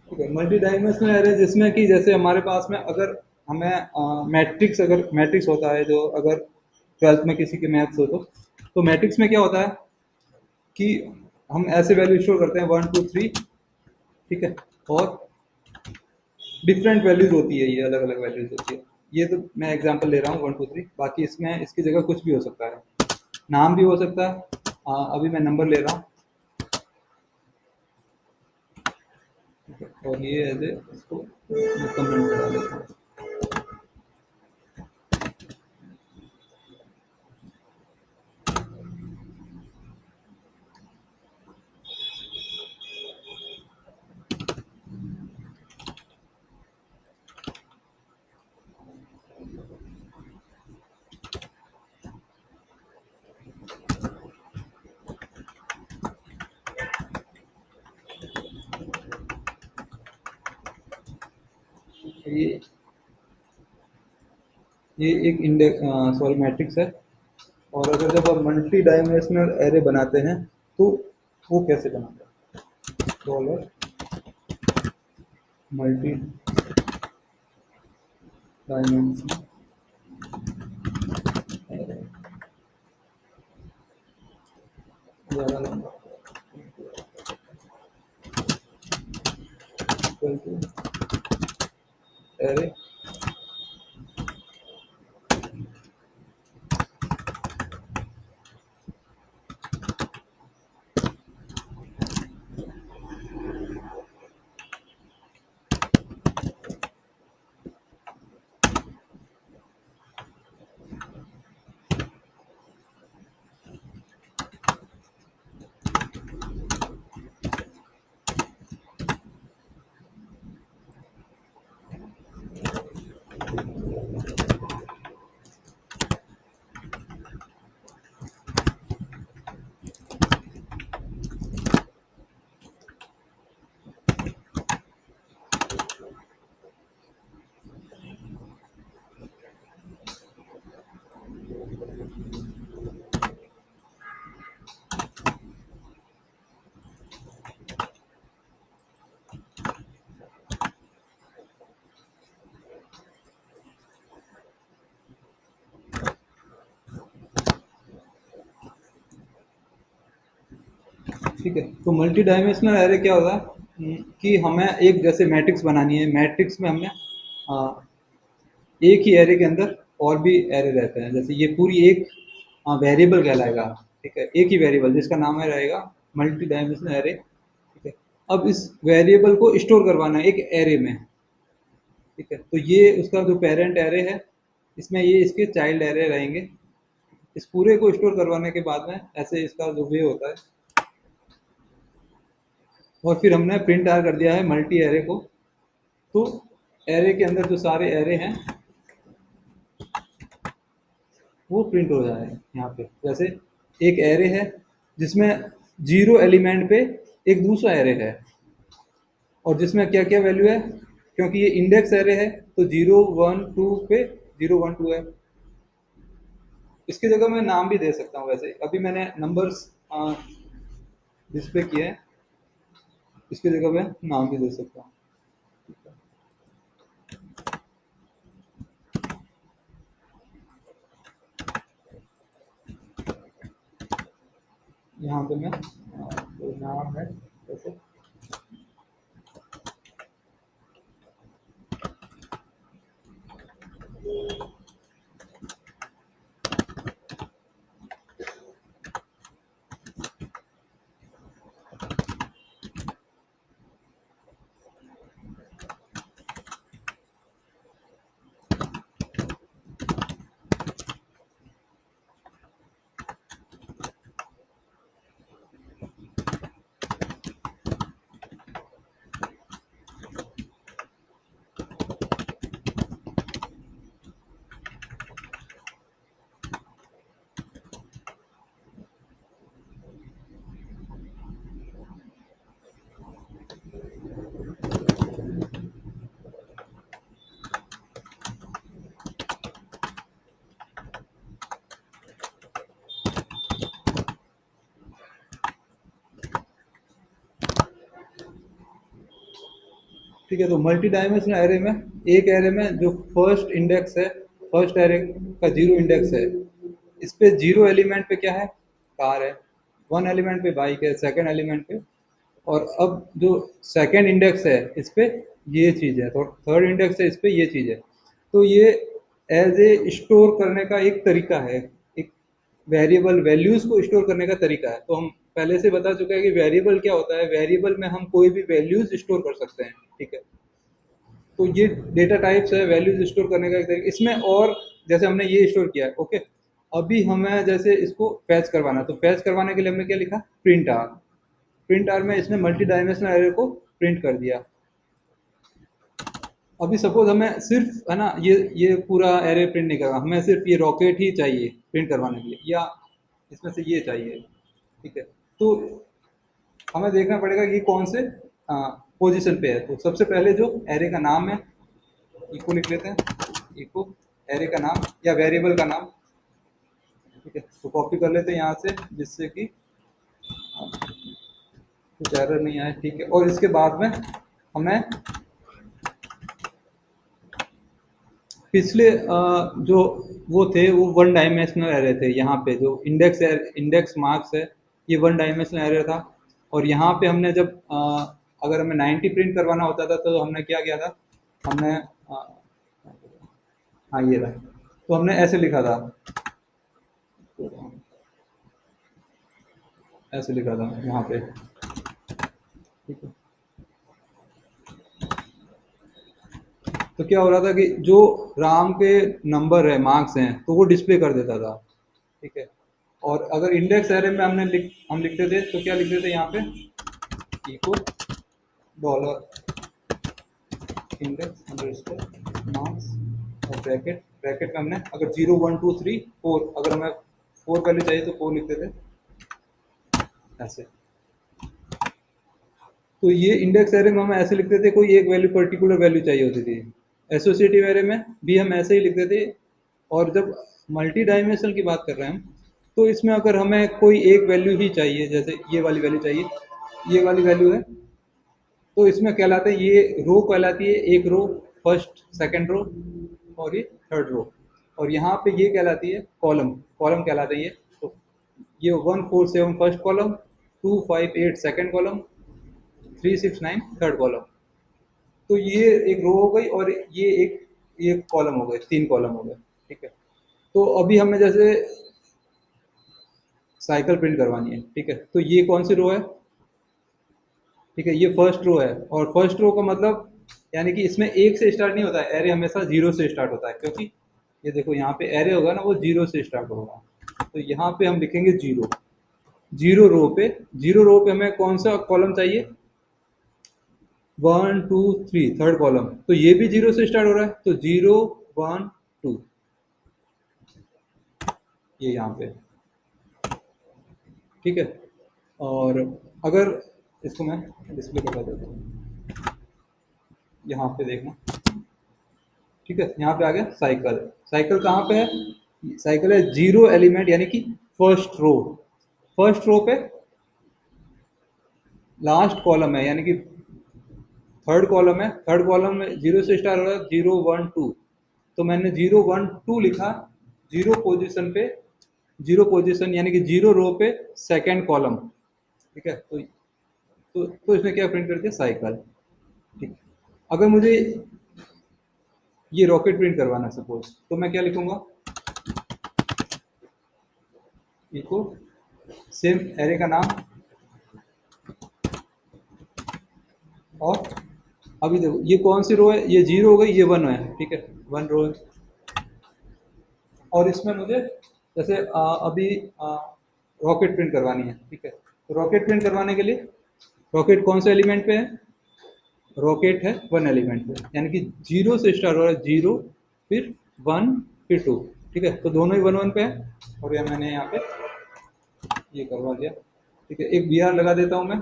ठीक है, मल्टी डायमेंशनल एरे जिसमें कि जैसे हमारे पास में अगर हमें मैट्रिक्स, अगर मैट्रिक्स होता है, जो अगर ट्वेल्थ में किसी के मैथ्स हो तो मैट्रिक्स में क्या होता है कि हम ऐसे वैल्यू स्टोर करते हैं 1 2 3। ठीक है, और डिफरेंट वैल्यूज होती है, ये अलग अलग वैल्यूज होती है। ये तो मैं एग्जांपल ले रहा हूँ 1 2 3, बाकी इसमें इसकी जगह कुछ भी हो सकता है, नाम भी हो सकता है। अभी मैं नंबर ले रहा हूँ। ठीक है, और ये एज ए इसको कमेंट करा देता हूँ। ये ये एक इंडेक्स, सॉरी, मैट्रिक्स है। और अगर जब आप मल्टी डायमेंशनल एरे बनाते हैं तो वो कैसे बनाते हैं, डॉलर मल्टी डायमेंशनल एरे, ज़्यादा लंबा, इक्वल टू एरे। ठीक है, तो मल्टी डायमेंशनल एरे क्या होता है, कि हमें एक जैसे मैट्रिक्स बनानी है, मैट्रिक्स में हमने एक ही एरे के अंदर और भी एरे रहते हैं, जैसे ये पूरी एक वेरिएबल कहलाएगा। ठीक है, एक ही वेरिएबल जिसका नाम है रहेगा मल्टी डायमेंशनल एरे। ठीक है, अब इस वेरिएबल को स्टोर करवाना है एक एरे में। ठीक है, तो ये उसका जो पेरेंट एरे है, इसमें ये इसके चाइल्ड एरे रहेंगे। इस पूरे को स्टोर करवाने के बाद में ऐसे इसका जो वे होता है, और फिर हमने प्रिंट आर कर दिया है मल्टी एरे को। तो एरे के अंदर जो सारे एरे हैं वो प्रिंट हो जाए यहाँ पे। जैसे एक एरे है जिसमें 0 एलिमेंट पे एक दूसरा एरे है, और जिसमें क्या क्या वैल्यू है, क्योंकि ये इंडेक्स एरे है तो 0 1 2 पे 0 1 2 है। इसकी जगह मैं नाम भी दे सकता हूँ, वैसे अभी मैंने नंबर्स डिस्प्ले किए हैं, इसकी जगह मैं नाम भी दे सकता हूँ। यहाँ पे मैं तो नाम है जैसे ठीक है। तो मल्टी डायमेंशनल एरे में एक एरे में जो फर्स्ट इंडेक्स है, फर्स्ट एरे का 0 इंडेक्स है, इस पे 0 एलिमेंट पे क्या है, कार है, 1 एलिमेंट पे बाइक है, सेकंड एलिमेंट पे, और अब जो सेकंड इंडेक्स है इस पे ये चीज़ है, तो थर्ड इंडेक्स है इस पे ये चीज़ है। तो ये एज ए स्टोर करने का एक तरीका है, एक वेरिएबल वैल्यूज को स्टोर करने का तरीका है। तो हम पहले से बता चुके हैं कि वेरिएबल क्या होता है। वेरिएबल में हम कोई भी वैल्यूज स्टोर कर सकते हैं, ठीक है। तो ये डेटा टाइप्स है वैल्यूज स्टोर करने का एक तरीका इसमें। और जैसे हमने ये स्टोर किया है, ओके, अभी हमें जैसे इसको फैच करवाना, तो फैच करवाने के लिए हमने क्या लिखा, प्रिंट आर। प्रिंट आर में इसने मल्टी डायमेंशनल एरे को प्रिंट कर दिया। अभी सपोज हमें सिर्फ है ना ये पूरा एरे प्रिंट नहीं करना, हमें सिर्फ ये रॉकेट ही चाहिए प्रिंट करवाने के लिए, या इसमें से ये चाहिए, ठीक है। तो हमें देखना पड़ेगा कि कौन से पोजीशन पे है। तो सबसे पहले जो एरे का नाम है, इको लिख लेते हैं, इको एरे का नाम या वेरिएबल का नाम, ठीक है। तो कॉपी कर लेते हैं यहाँ से, जिससे कि कुछ एरर नहीं आए, ठीक है। और इसके बाद में हमें पिछले जो वो थे वो 1 डायमेंशनल एरे थे। यहाँ पे जो इंडेक्स मार्क्स है ये 1 डायमेंशनल एरे था। और यहाँ पे हमने जब अगर हमें 90 प्रिंट करवाना होता था तो हमने क्या किया था, हमने हाँ ये रहा, तो हमने ऐसे लिखा था, ऐसे लिखा था यहाँ पे, ठीक है। तो क्या हो रहा था कि जो राम के नंबर है, मार्क्स हैं, तो वो डिस्प्ले कर देता था, ठीक है। और अगर इंडेक्स एरे में हम लिखते थे तो क्या लिखते थे यहाँ पे, echo dollar index underscore marks, और ब्रैकेट में हमने अगर 0 1 2 3 4, अगर हमें 4 वैल्यू चाहिए तो 4 लिखते थे ऐसे। तो ये इंडेक्स एरे में हम ऐसे लिखते थे, कोई एक वैल्यू पर्टिकुलर वैल्यू चाहिए होती थी। एसोसिएटिव एरे में भी हम ऐसे ही लिखते थे। और जब मल्टी डायमेंशनल की बात कर रहे हैं हम, तो इसमें अगर हमें कोई एक वैल्यू ही चाहिए, जैसे ये वाली वैल्यू चाहिए, ये वाली वैल्यू है, तो इसमें कहलाते हैं, ये रो कहलाती है, एक रो, फर्स्ट सेकंड रो, और ये थर्ड रो। और यहाँ पे ये कहलाती है कॉलम, कॉलम कहलाता है ये। तो ये 1 4 7 first column, 2 5 8 second column, 3 6 9 third column. तो ये एक रो हो गई, और ये कॉलम हो गए, 3 कॉलम हो गए, ठीक है। तो अभी हमें जैसे साइकिल प्रिंट करवानी है, ठीक है। तो ये कौन सी रो है, ठीक है, ये फर्स्ट रो है। और फर्स्ट रो का मतलब यानी कि इसमें एक से स्टार्ट नहीं होता है, एरे हमेशा 0 से स्टार्ट होता है, क्योंकि ये देखो यहाँ पे एरे होगा ना, वो 0 से स्टार्ट होगा, तो यहाँ पे हम लिखेंगे 0, 0 रो पे हमें कौन सा कॉलम चाहिए, 1 2 3, थर्ड कॉलम, तो ये भी 0 से स्टार्ट हो रहा है, तो 0 1 2, ये यहाँ पे, ठीक है। और अगर इसको मैं डिस्प्ले करवा देता हूँ, यहाँ पे देखना, ठीक है, यहाँ पे आ गया साइकिल। साइकिल कहाँ पे है, साइकिल है 0 एलिमेंट यानी कि फर्स्ट रो, फर्स्ट रो पे लास्ट कॉलम है, यानी कि थर्ड कॉलम है, थर्ड कॉलम में 0 से स्टार्ट हो रहा है, 0 1 2, तो मैंने 0 1 2 लिखा, जीरो पोजीशन पे, जीरो पोजीशन यानी कि 0 रो पे सेकंड कॉलम, ठीक है। तो इसने क्या प्रिंट कर दिया, साइकिल, ठीक। अगर मुझे ये रॉकेट प्रिंट करवाना है सपोज, तो मैं क्या लिखूंगा, इको सेम एरे का नाम, और अभी देखो ये कौन सी रो है, ये 0 हो गई, ये 1 है, ठीक है, 1 रो है। और इसमें मुझे जैसे अभी रॉकेट प्रिंट करवानी है, ठीक है, तो रॉकेट प्रिंट करवाने के लिए, रॉकेट कौन से एलिमेंट पे है, रॉकेट है 1 एलिमेंट पे, यानी कि 0 से स्टार्ट हो रहा है, 0 फिर 1 फिर 2, ठीक है, तो दोनों ही 1 1 पे है, और ये मैंने यहाँ पे ये करवा दिया, ठीक है। एक बी आर लगा देता हूँ मैं,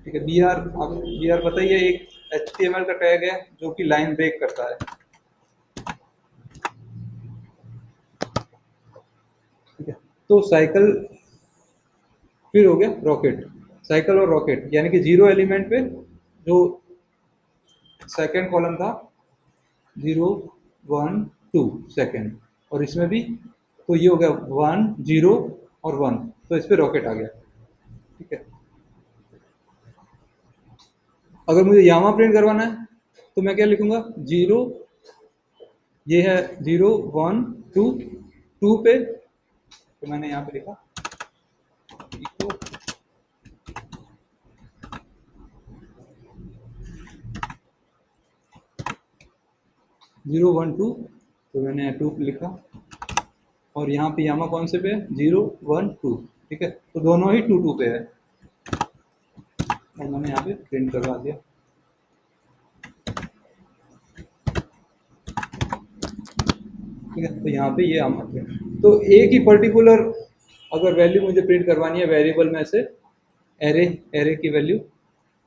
ठीक है, बी आर, अब बी आर पता ही है, एक HTML का टैग है जो कि लाइन ब्रेक करता है, ठीक है। तो साइकिल फिर हो गया रॉकेट, साइकिल और रॉकेट, यानी कि 0 एलिमेंट पे जो सेकंड कॉलम था, 0 1 2 सेकंड, और इसमें भी, तो ये हो गया 1 0 और 1, तो इस पे रॉकेट आ गया, ठीक है। अगर मुझे यामा प्रिंट करवाना है, तो मैं क्या लिखूंगा, 0, ये है 0 1 2, 2 पे, तो मैंने यहाँ पे लिखा इको 0 1 2, तो मैंने 2 पे लिखा, और यहाँ पे यामा कौन से पे है, 0 1 2, ठीक है, तो दोनों ही 2 2 पे है, और मैंने यहाँ पे प्रिंट करवा दिया, ठीक है। तो यहाँ पे ये यामा है, तो एक ही पर्टिकुलर अगर वैल्यू मुझे प्रिंट करवानी है वेरिएबल में से, एरे, एरे की वैल्यू,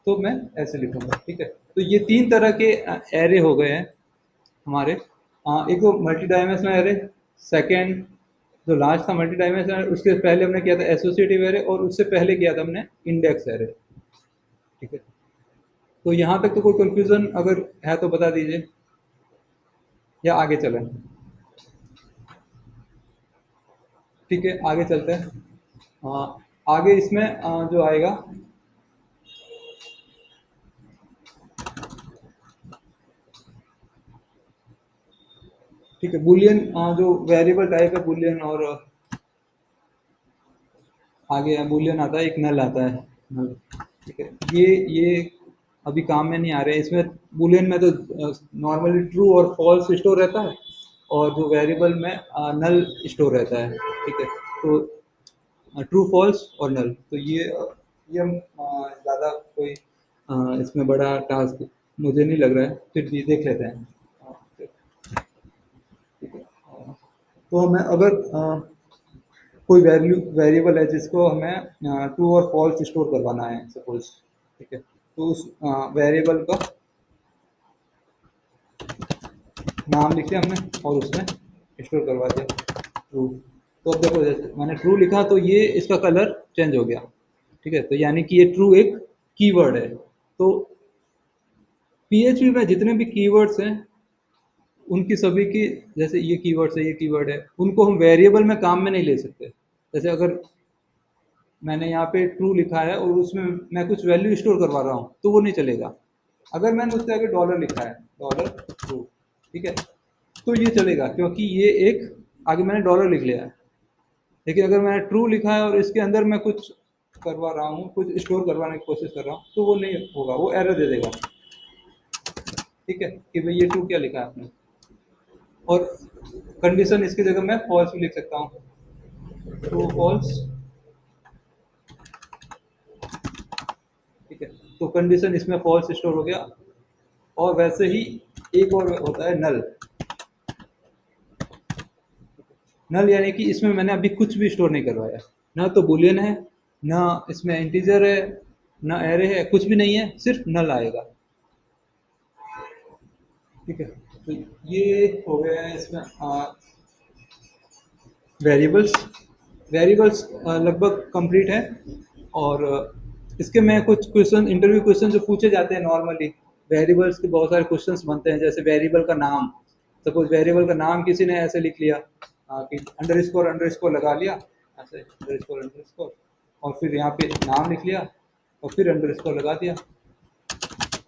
तो मैं ऐसे लिखूंगा, ठीक है। तो ये 3 तरह के एरे हो गए हैं हमारे, एक तो मल्टी डायमेंशनल एरे, सेकेंड जो लास्ट था मल्टी डायमेंशनल, उसके पहले हमने किया था एसोसिएटिव एरे, और उससे पहले किया था हमने इंडेक्स एरे, ठीक है। तो यहाँ तक तो कोई कंफ्यूजन अगर है तो बता दीजिए, या आगे चलें, ठीक है, आगे चलते हैं। आगे इसमें जो आएगा, ठीक है, बुलियन, जो वेरिएबल टाइप है बुलियन, और आगे बुलियन आता है, एक नल आता है, नल, ठीक है। ये अभी काम में नहीं आ रहे हैं, इसमें बुलियन में तो नॉर्मली ट्रू और फॉल्स स्टोर रहता है, और जो वेरिएबल में नल स्टोर रहता है, ठीक है। तो ट्रू फॉल्स और नल, तो ये हम ज़्यादा कोई इसमें बड़ा टास्क मुझे नहीं लग रहा है, फिर भी देख लेते हैं, ठीक है। तो हमें अगर कोई वैल्यू वेरिएबल है जिसको हमें ट्रू और फॉल्स स्टोर करवाना है सपोज, ठीक है, तो उस वेरिएबल का नाम लिख लिया हमने, और उसमें स्टोर करवा दिया ट्रू। तो अब देखो, जैसे मैंने ट्रू लिखा तो ये इसका कलर चेंज हो गया, ठीक है, तो यानी कि ये ट्रू एक कीवर्ड है। तो पीएचपी में जितने भी कीवर्ड्स हैं, उनकी सभी की, जैसे ये कीवर्ड्स है, ये कीवर्ड है, उनको हम वेरिएबल में काम में नहीं ले सकते। जैसे अगर मैंने यहाँ पे ट्रू लिखा है और उसमें मैं कुछ वैल्यू स्टोर करवा रहा हूँ, तो वो नहीं चलेगा। अगर मैंने उसके आगे डॉलर लिखा है, डॉलर ट्रू, ठीक है, तो ये चलेगा, क्योंकि ये एक, आगे मैंने डॉलर लिख लिया है। लेकिन अगर मैंने ट्रू लिखा है और इसके अंदर मैं कुछ करवा रहा हूँ, कुछ स्टोर करवाने की कोशिश कर रहा हूँ, तो वो नहीं होगा, वो एरर दे देगा, ठीक है, कि भाई ये ट्रू क्या लिखा है आपने। और कंडीशन इसकी जगह मैं फॉल्स भी लिख सकता हूँ, ट्रू फॉल्स। ठीक है, तो कंडीशन इसमें फॉल्स स्टोर हो गया। और वैसे ही एक और होता है नल। नल यानी कि इसमें मैंने अभी कुछ भी स्टोर नहीं करवाया, ना तो बुलियन है, ना इसमें इंटीजर है, ना एरे है, कुछ भी नहीं है, सिर्फ नल आएगा। ठीक है, तो ये हो गया है इसमें वेरिएबल्स। वेरिएबल्स लगभग कंप्लीट है। और इसके में कुछ क्वेश्चन, इंटरव्यू क्वेश्चन जो पूछे जाते हैं नॉर्मली, वेरिएबल्स के बहुत सारे क्वेश्चंस बनते हैं। जैसे वेरिएबल का नाम, सपोज वेरिएबल का नाम किसी ने ऐसे लिख लिया कि अंडरस्कोर लगा लिया, ऐसे अंडरस्कोर, और फिर यहाँ पे नाम लिख लिया और फिर अंडरस्कोर लगा दिया।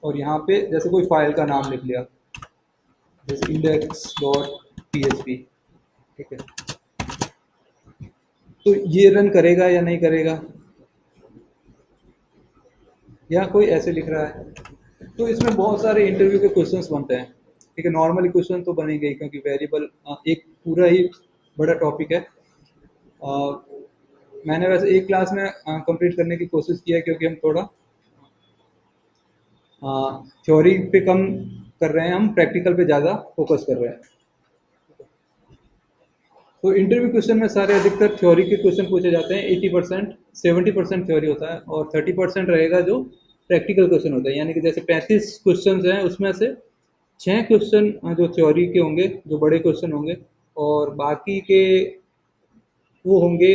और यहाँ पे जैसे कोई फाइल का नाम लिख लिया, जैसे index.php। ठीक है, तो ये रन करेगा या नहीं करेगा, या कोई ऐसे लिख रहा है। तो इसमें बहुत सारे इंटरव्यू के क्वेश्चंस बनते हैं। ठीक है, नॉर्मली क्वेश्चन तो बनेंगे ही, क्योंकि वेरिएबल एक पूरा ही बड़ा टॉपिक है। अ, मैंने वैसे एक क्लास में कंप्लीट करने की कोशिश की है, क्योंकि हम थोड़ा थ्योरी पे कम कर रहे हैं, हम प्रैक्टिकल पे ज़्यादा फोकस कर रहे हैं। तो इंटरव्यू क्वेश्चन में सारे अधिकतर थ्योरी के क्वेश्चन पूछे जाते हैं। 80%, 70% थ्योरी होता है, और 30% रहेगा जो प्रैक्टिकल क्वेश्चन होता है। यानी कि जैसे 35 क्वेश्चन हैं, उसमें से 6 क्वेश्चन जो थ्योरी के होंगे, जो बड़े क्वेश्चन होंगे, और बाकी के वो होंगे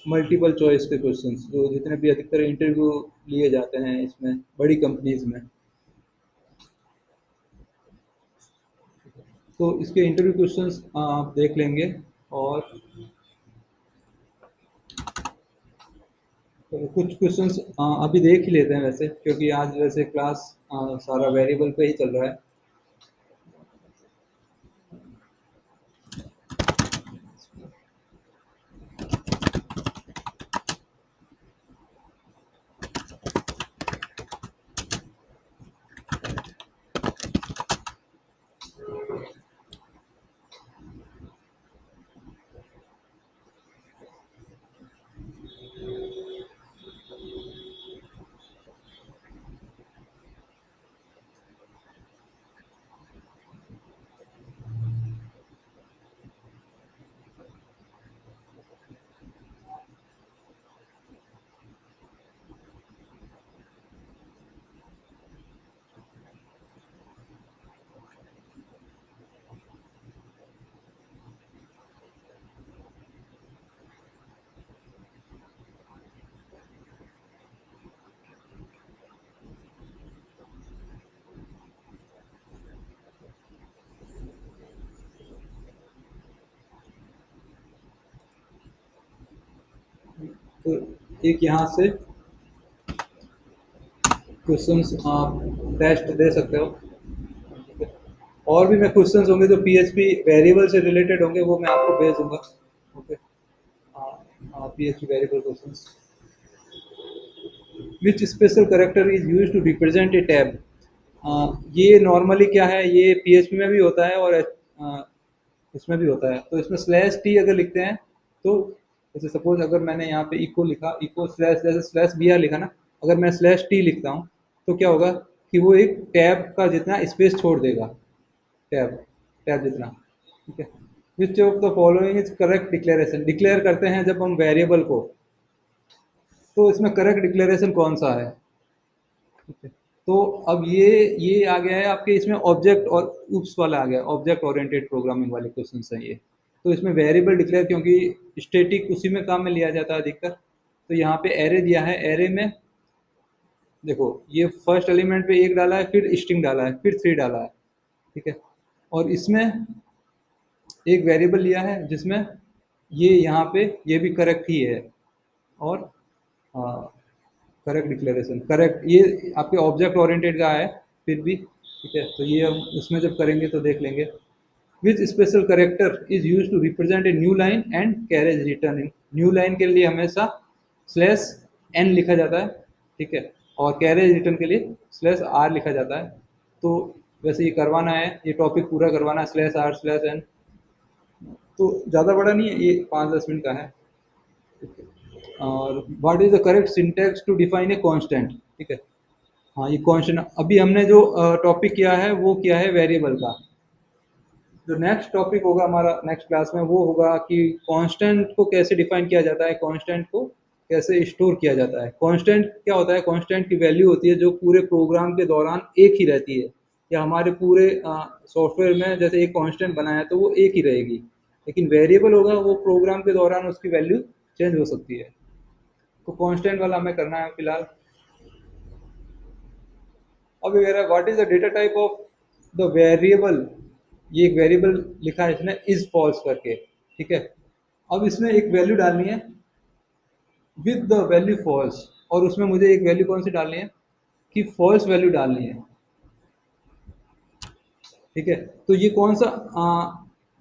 मल्टीपल चॉइस के क्वेश्चन, जो जितने भी अधिकतर इंटरव्यू लिए जाते हैं इसमें बड़ी कंपनीज में। तो इसके इंटरव्यू क्वेश्चंस आप देख लेंगे। और तो कुछ क्वेश्चंस अभी देख ही लेते हैं वैसे, क्योंकि आज वैसे क्लास सारा वेरिएबल पे ही चल रहा है। तो एक यहाँ से क्वेश्चंस आप टेस्ट दे सकते हो। और भी मैं क्वेश्चंस होंगे जो पीएचपी वेरिएबल से रिलेटेड होंगे, वो मैं आपको भेज दूंगा। Okay, PHP variable questions. Which special character is use to represent a tab. ये नॉर्मली क्या है, ये पीएचपी में भी होता है, और इसमें भी होता है। तो इसमें स्लैश टी अगर लिखते हैं, तो जैसे सपोज अगर मैंने यहाँ पे इको लिखा, इको स्लैश, जैसे स्लैश बी आर लिखा ना, अगर मैं स्लैश टी लिखता हूँ, तो क्या होगा कि वो एक टैब का जितना स्पेस छोड़ देगा, टैब टैब जितना। ठीक है, which of the following is correct declaration. Declare करते हैं जब हम वेरिएबल को, तो इसमें करेक्ट डिक्लेरेशन कौन सा है। ठीक है, तो अब ये आ गया है आपके इसमें ऑब्जेक्ट और उप्स वाला आ गया, ऑब्जेक्ट ओरिएंटेड प्रोग्रामिंग वाले क्वेश्चन हैं ये। तो इसमें वेरिएबल डिक्लेयर, क्योंकि स्टैटिक उसी में काम में लिया जाता है अधिकतर। तो यहाँ पे एरे दिया है, एरे में देखो ये फर्स्ट एलिमेंट पे एक डाला है, फिर स्ट्रिंग डाला है, फिर थ्री डाला है। ठीक है, और इसमें एक वेरिएबल लिया है जिसमें ये यहाँ पे ये भी करेक्ट ही है। और करेक्ट डिक्लेरेशन, करेक्ट, ये आपके ऑब्जेक्ट ओरिएंटेड का है फिर भी। ठीक है, तो ये हम उसमें जब करेंगे तो देख लेंगे। Which special character is use to represent a new line and carriage return in. New line के लिए हमेशा स्लैश एन लिखा जाता है। ठीक है, और कैरेज रिटर्न के लिए स्लैश आर लिखा जाता है। तो वैसे ये करवाना है, ये टॉपिक पूरा करवाना है, स्लैश आर स्लैश एन। तो ज़्यादा बड़ा नहीं है, ये 5-10 मिनट का है। ठीक है। और what is the correct syntax to define a constant. ठीक है। हाँ, ये कांस्टेंट अभी हमने जो टॉपिक किया है वो किया है वेरिएबल का। जो नेक्स्ट टॉपिक होगा हमारा नेक्स्ट क्लास में वो होगा कि कांस्टेंट को कैसे डिफाइन किया जाता है, कांस्टेंट को कैसे स्टोर किया जाता है। कांस्टेंट क्या होता है? कांस्टेंट की वैल्यू होती है जो पूरे प्रोग्राम के दौरान एक ही रहती है, या हमारे पूरे सॉफ्टवेयर में जैसे एक कांस्टेंट बनाया है तो वो एक ही रहेगी। लेकिन वेरिएबल होगा वो प्रोग्राम के दौरान उसकी वैल्यू चेंज हो सकती है। तो कांस्टेंट वाला हमें करना है फिलहाल। अब कह रहा है what is the data type of the variable. ये एक वेरिएबल लिखा है इसने इज फॉल्स करके। ठीक है। अब इसमें एक वैल्यू डालनी है विद द वैल्यू फॉल्स, और उसमें मुझे एक वैल्यू कौन सी डालनी है कि फॉल्स वैल्यू डालनी है। ठीक है। तो ये कौन सा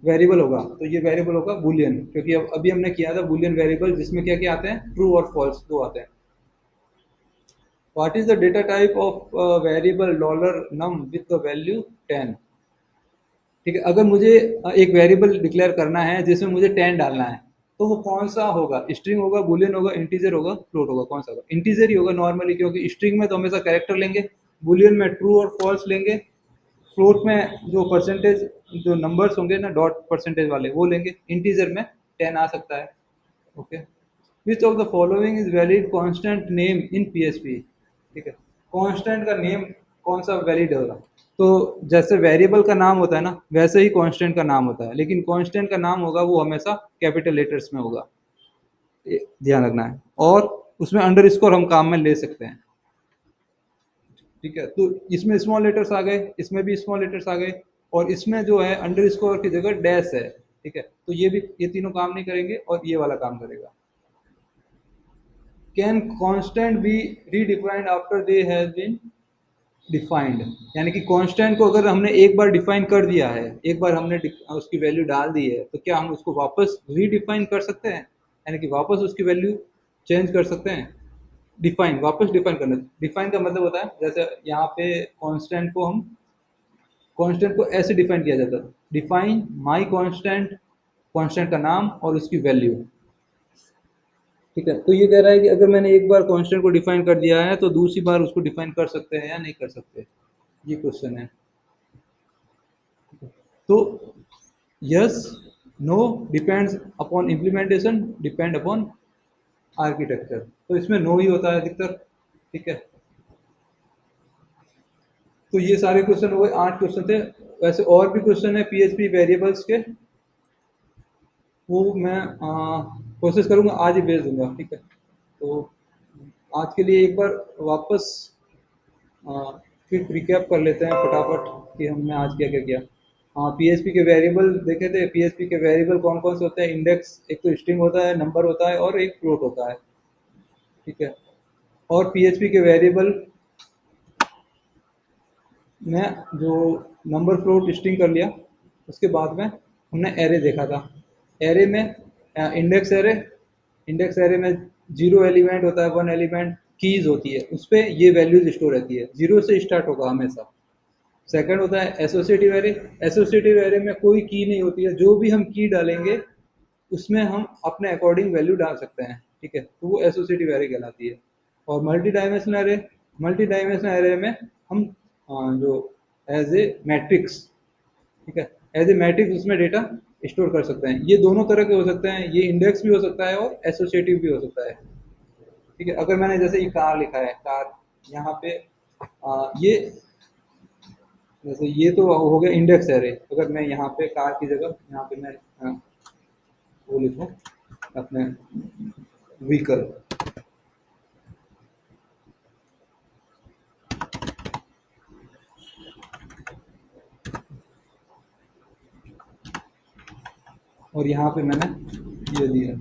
वेरिएबल होगा? तो ये वेरिएबल होगा बूलियन, क्योंकि अब अभी हमने किया था बूलियन वेरिएबल जिसमें क्या क्या आते हैं, ट्रू और फॉल्स दो आते हैं। What is the data type of variable dollar num with the value 10। ठीक है। अगर मुझे एक वेरिएबल डिक्लेयर करना है जिसमें मुझे 10 डालना है, तो वो कौन सा होगा? स्ट्रिंग होगा, बुलियन होगा, इंटीजर होगा, फ्लोट होगा? कौन सा होगा? इंटीजर ही होगा नॉर्मली, क्योंकि स्ट्रिंग में तो हमेशा कैरेक्टर लेंगे, बुलियन में ट्रू और फॉल्स लेंगे, फ्लोट में जो परसेंटेज जो नंबर्स होंगे ना डॉट परसेंटेज वाले वो लेंगे, इंटीजर में 10 आ सकता है। Okay. Which of the following is valid constant name in PHP. ठीक है। कांस्टेंट का नेम कौन सा वैलिड होगा? तो जैसे वेरिएबल का नाम होता है ना, वैसे ही कांस्टेंट का नाम होता है, लेकिन कांस्टेंट का नाम होगा वो हमेशा कैपिटल लेटर्स में होगा, ये ध्यान रखना है। और उसमें अंडरस्कोर हम काम में ले सकते हैं। ठीक है। तो इसमें स्मॉल लेटर्स आ गए, इसमें भी स्मॉल लेटर्स आ गए, और इसमें जो है अंडरस्कोर की जगह डैश है। ठीक है। तो ये भी, ये तीनों काम नहीं करेंगे और ये वाला काम करेगा। Can constant be redefined after they has been defined. यानी कि कांस्टेंट को अगर हमने एक बार डिफाइन कर दिया है, एक बार हमने उसकी वैल्यू डाल दी है, तो क्या हम उसको वापस रीडिफाइन कर सकते हैं? यानी कि वापस उसकी वैल्यू चेंज कर सकते हैं? डिफाइन, वापस डिफाइन करना। डिफाइन का मतलब होता है जैसे यहाँ पे कांस्टेंट को ऐसे डिफाइन किया जाता है, डिफाइन माई कांस्टेंट, कांस्टेंट का नाम और उसकी वैल्यू। ठीक है। तो ये कह रहा है कि अगर मैंने एक बार कांस्टेंट को डिफाइन कर दिया है तो दूसरी बार उसको डिफाइन कर सकते हैं या नहीं कर सकते, ये क्वेश्चन है। तो yes, no, depends upon implementation, depend upon architecture. तो इसमें नो ही होता है अधिकतर। ठीक है। तो ये सारे क्वेश्चन हो गए, 8 क्वेश्चन थे। वैसे और भी क्वेश्चन है पीएचपी वेरिएबल्स के, वो मैं कोशिश करूंगा आज ही भेज दूंगा। ठीक है। तो आज के लिए एक बार वापस फिर रिकैप कर लेते हैं फटाफट कि हमने आज क्या क्या किया। हाँ, पीएचपी के वेरिएबल देखे थे। पीएचपी के वेरिएबल कौन कौन से होते हैं? इंडेक्स, एक तो स्ट्रिंग होता है, नंबर होता है, और एक फ्लोट होता है। ठीक है। और पीएचपी के वेरिएबल में जो नंबर फ्लोट स्ट्रिंग कर लिया, उसके बाद में हमने एरे देखा था। एरे में इंडेक्स एरे, इंडेक्स एरे में 0 एलिमेंट होता है, 1 एलिमेंट कीज होती है, उस पर ये वैल्यूज स्टोर रहती है, 0 से स्टार्ट होगा हमेशा। सेकंड होता है एसोसिएटिव एरे। एसोसिएटिव एरे में कोई की नहीं होती है, जो भी हम की डालेंगे उसमें हम अपने अकॉर्डिंग वैल्यू डाल सकते हैं। ठीक है। तो वो एसोसिएटिव एरे कहलाती है। और multi dimensional array, multi dimensional array में हम जो एज ए मैट्रिक्स, ठीक है, एज ए मैट्रिक्स उसमें डेटा स्टोर कर सकते हैं। ये दोनों तरह के हो सकते हैं, ये इंडेक्स भी हो सकता है और एसोसिएटिव भी हो सकता है। ठीक है। अगर मैंने जैसे ये कार लिखा है, कार, यहाँ पे ये जैसे ये तो हो गया इंडेक्स एरे। अगर मैं यहाँ पे कार की जगह यहाँ पे मैं वो लिखूँ अपने व्हीकल, और यहाँ पे मैंने ये दिया,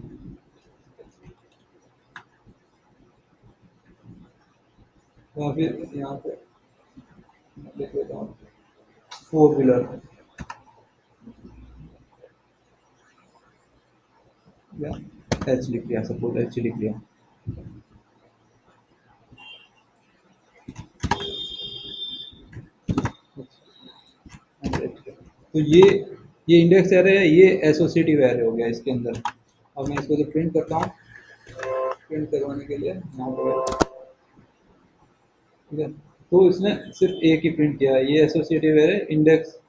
या फिर यहाँ पे लिख लेता हूँ 4 व्हीलर, या एच लिख लिया, सपोज एच लिख लिया। तो ये ये इंडेक्स एरे है, ये एसोसिएटिव एरे हो गया इसके अंदर। अब मैं इसको जो प्रिंट करता हूँ, प्रिंट करवाने के लिए यहाँ पर, ठीक है, तो इसने सिर्फ एक ही प्रिंट किया है, ये associative array index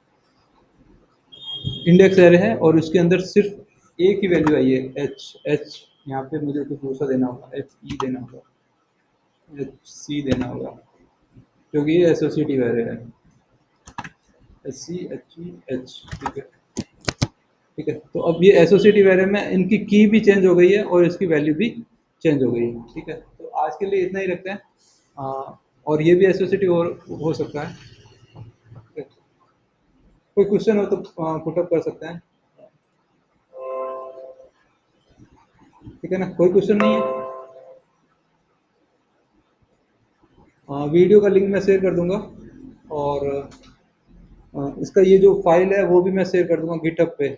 index array है और उसके अंदर सिर्फ एक ही वैल्यू आई है, एच एच। यहाँ पे मुझे कुछ दूसरा देना होगा, एच ई देना होगा, एच सी देना होगा, क्योंकि ये एसोसिएटिव एरे है, H C H E H, ठीक है। ठीक है, तो अब ये एसोसिएटिव एरे में इनकी की भी चेंज हो गई है और इसकी वैल्यू भी चेंज हो गई है, ठीक है। तो आज के लिए इतना ही रखते हैं। और ये भी एसोसिएटिव हो सकता है, ठीक है? कोई क्वेश्चन हो तो पुटअप कर सकते हैं, ठीक है ना? कोई क्वेश्चन नहीं है? वीडियो का लिंक मैं शेयर कर दूंगा, और इसका ये जो फाइल है वो भी मैं शेयर कर दूंगा गिटहब पे।